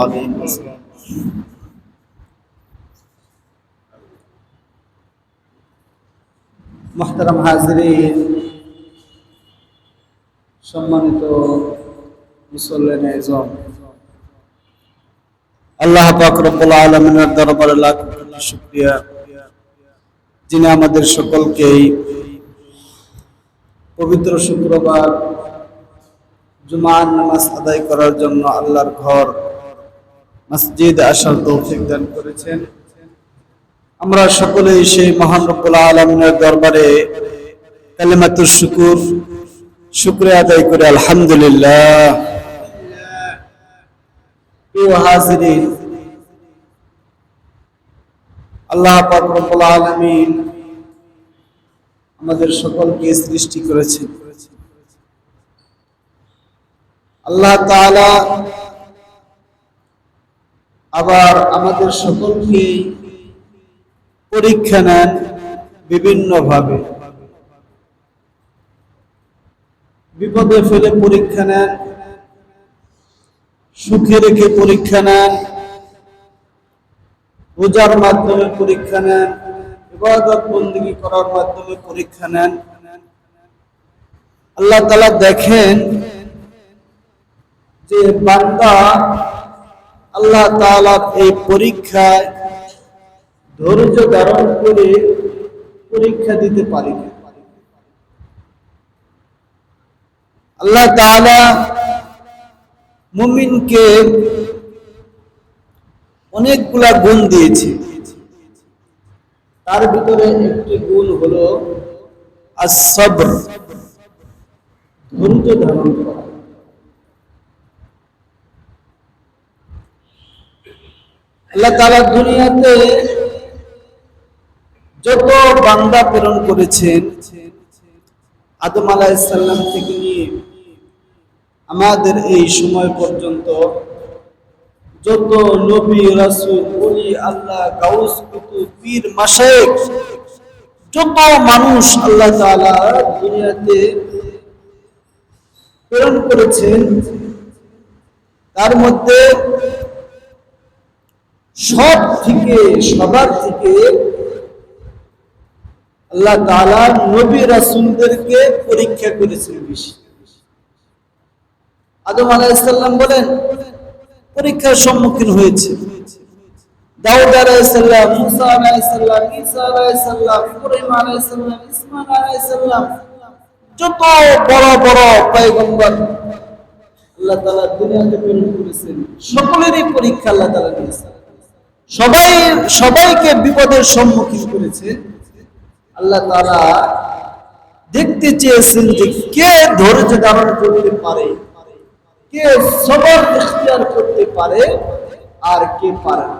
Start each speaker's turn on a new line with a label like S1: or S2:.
S1: আলাইহি ওয়াসাল্লাম। মুহতারাম হাজিরিন, সম্মানিত মুসল্লিন আযম, আল্লাহ পাক রব্বুল আলামিনের দরবারে লাখ কোটি শুকরিয়া, যিনি আমাদের সকলকেই পবিত্র শুক্রবার জুমার নামাজ আদায় করার জন্য আল্লাহর ঘর মসজিদ আসার তৌফিক দান করেছেন। আমরা সকলেই সেই মহান রব্বুল আলামিনের দরবারে কালিমাতুশ শুকরিয়া আদায় করে আলহামদুলিল্লাহ। প্রিয় হাজিরিন, আল্লাহ পাক রব্বুল আলামিন আমাদের সকলকে সৃষ্টি করেছেন। আল্লাহ তাআলা আবার আমাদের সকলকে পরীক্ষা নেন বিভিন্ন ভাবে। বিপদে ফেলে পরীক্ষা নেন, সুখে রেখে পরীক্ষা নেন, রোজার মাধ্যমে পরীক্ষা নেন, ইবাদত বন্দেগী করার মাধ্যমে পরীক্ষা নেন। আল্লাহ তাআলা দেখেন যে বান্দা আল্লাহ তাআলার এই পরীক্ষায় ধৈর্য ধারণ করে পরীক্ষা দিতে পারে। আল্লাহ তাআলা মুমিনকে অনেকগুলা গুণ দিয়েছে, তার ভিতরে একটি গুণ হলো আস-সবর, ধৈর্য ধারণ করা। আল্লাহ তাআলা দুনিয়াতে যত বান্দা প্রেরণ করেছেন, আদম আলাইহিস সালাম থেকে নিয়ে আমাদের এই সময় পর্যন্ত যত নবী, রাসূল, ওলি আল্লাহ, গাউস, কুতুব, পীর, মাশায়েখ, যত মানুষ আল্লাহ তাআলা দুনিয়াতে প্রেরণ করেছেন, তার মধ্যে সবার থেকে আল্লাহ তাআলা নবী রাসূলদেরকে পরীক্ষা করেছেন বেশি। আদম আলাইহিস সালাম বলেন পরীক্ষার সম্মুখীন হয়েছে, দাউদ আলাইহিস সালাম, মুসা আলাইহিস সালাম, ঈসা আলাইহিস সালাম, ইব্রাহিম আলাইহিস সালাম, ইসমাঈল আলাইহিস সালাম, যত বড় বড় পয়গম্বর আল্লাহ তাআলা দুনিয়াতে প্রেরণ করেছেন, সকলেরই পরীক্ষা আল্লাহ তাআলা নিয়েছেন। সবাইকে বিপদের সম্মুখীন করেছে। আল্লাহ তাআলা দেখতে চেয়েছেন যে কে ধৈর্য ধারণ করতে পারে, কে সবর ইখতিয়ার করতে পারে, আর কে পারে না।